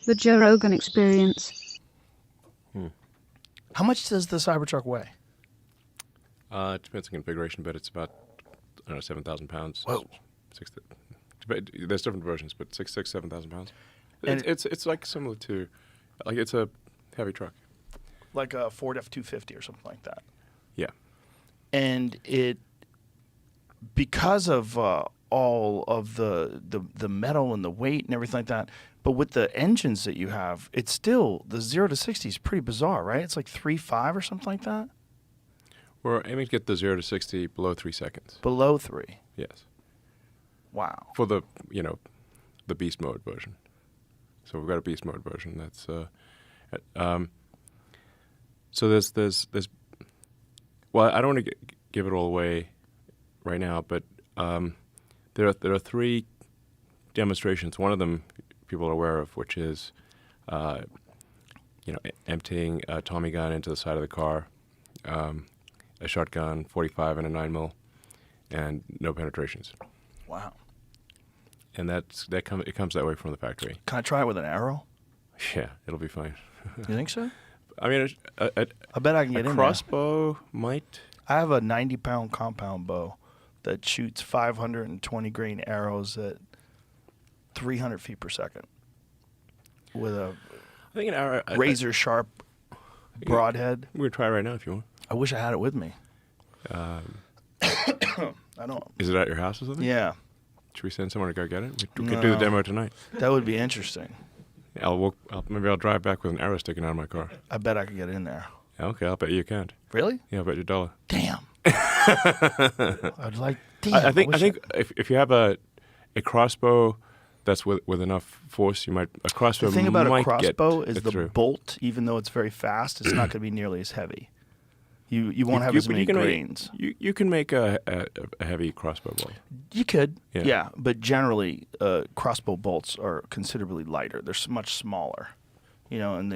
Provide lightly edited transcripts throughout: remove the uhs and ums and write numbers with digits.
The Joe Rogan Experience. How much does the CyberTruck weigh? It depends on configuration, but it's about 7,000 pounds. Whoa. There's different versions, but 7,000 pounds. And It's like similar to, like it's a heavy truck. like a Ford F-250 or something like that. Yeah. And it, because of all of the metal and the weight and everything like that, but with the engines that you have, it's still, the 0 to 60 is pretty bizarre, right? It's like 3.5 or something like that? We're aiming to get the 0 to 60 below 3 seconds. Below 3. Yes. Wow. For the, the beast mode version. So we've got a beast mode version. That's, so there's, well, I don't want to give it all away right now, but there are 3 demonstrations. One of them people are aware of, which is, emptying a Tommy gun into the side of the car, a shotgun, 45 and a 9mm, and no penetrations. Wow. And it comes that way from the factory. Can I try it with an arrow? Yeah, it'll be fine. You think so? I mean, I bet I can get in there. crossbow might. I have a 90-pound compound bow that shoots 520 grain arrows at 300 feet per second with a I think an arrow. razor sharp broadhead. We can try right now if you want. I wish I had it with me. I don't. Is it at your house or something? Yeah, Should we send someone to go get it? We could do the demo tonight. that would be interesting. Maybe I'll drive back with an arrow sticking out of my car. I bet I could get in there. Okay, I'll bet you can't. Really? Yeah, I'll bet you $1. Damn. I'd like. Damn. I think if you have a crossbow that's with enough force, you might a crossbow. The thing about a might crossbow get is it the through. bolt. Even though it's very fast, it's not going to be nearly as heavy. You won't have as many grains. You can make a heavy crossbow bolt. You could, Yeah. yeah, but generally, crossbow bolts are considerably lighter. They're much smaller, and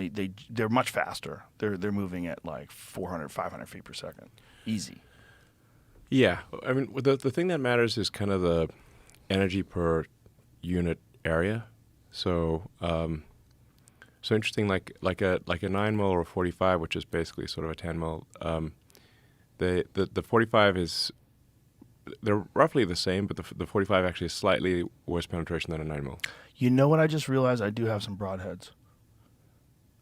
they're much faster. They're moving at like 400, 500 feet per second, easy. Yeah, I mean the thing that matters is kind of the energy per unit area. So so interesting, like a 9mm or a 45, which is basically sort of a 10mm. The 45 is, they're roughly the same, but the 45 actually has slightly worse penetration than a 9mm. You know what I just realized? I do have some broadheads.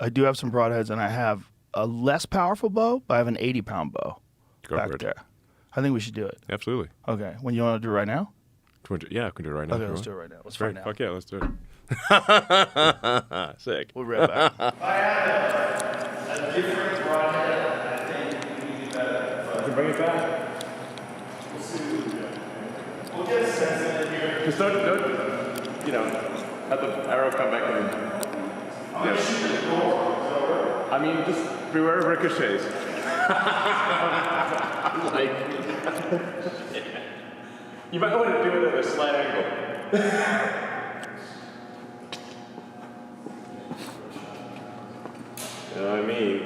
And I have a less powerful bow, but I have an 80-pound bow Go back for it. there. I think we should do it. Absolutely. Okay. When you want to do it right now? Yeah, I can do it right now. Okay, let's do it right now. Let's find out. Fuck yeah, let's do it. Sick. We'll be right back. I had a different broadhead. I think we need better. You can bring it back. We'll see what we do. We'll get a sense of it here. Just don't, have the arrow come back in. I'm going to shoot the door. I mean, just beware of ricochets. You might want to do it at a slight angle. You know what I mean?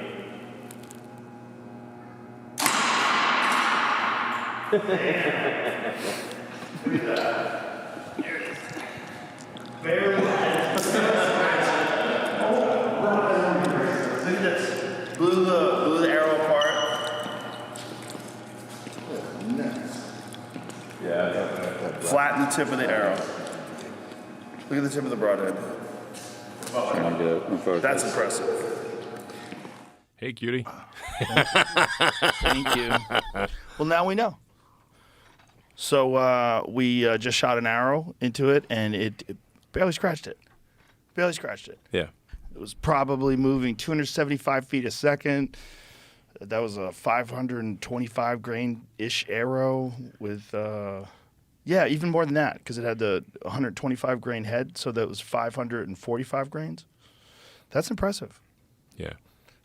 Very light. I think that's blew the arrow apart. Nice. Yeah. Flatten the tip of the arrow. Look at the tip of the broadhead. That's impressive. Hey, cutie. Thank you. Well, now we know. So we just shot an arrow into it, and it barely scratched it. Yeah. It was probably moving 275 feet a second. That was a 525 grain-ish arrow with, even more than that, because it had the 125 grain head, so that was 545 grains. That's impressive. Yeah.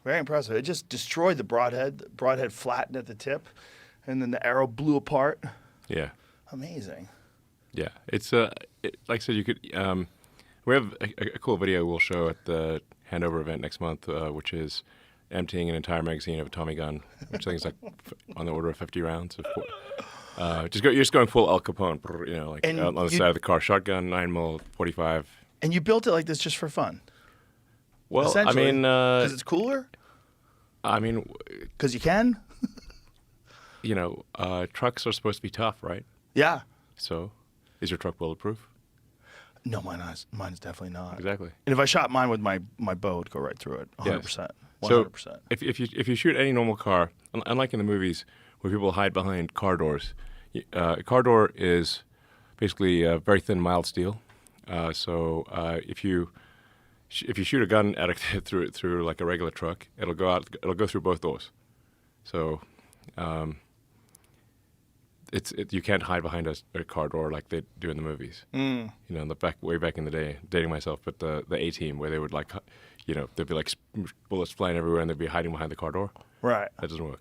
Very impressive. It just destroyed the broadhead. The broadhead flattened at the tip, and then the arrow blew apart. Yeah. Amazing. Yeah. It's like I said, you could. We have a cool video we'll show at the handover event next month, which is emptying an entire magazine of a Tommy gun, which I think is like on the order of 50 rounds. You're just going full Al Capone, And on the side of the car, shotgun, 9mm, 45. And you built it like this just for fun. Well, I Essentially. mean, Because it's cooler? Because you can? Trucks are supposed to be tough, right? Yeah. So, is your truck bulletproof? No, mine's definitely not. Exactly. And if I shot mine with my bow, it'd go right through it. 100%. Yes. 100%. So if you shoot any normal car, unlike in the movies where people hide behind car doors, a car door is basically very thin, mild steel. So if you shoot a gun at it through like a regular truck, it'll go through both doors. So you can't hide behind a car door like they do in the movies. Way back in the day, dating myself, but the A-Team where they would there'd be like bullets flying everywhere and they'd be hiding behind the car door. Right. That doesn't work.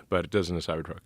But it does in a Cybertruck.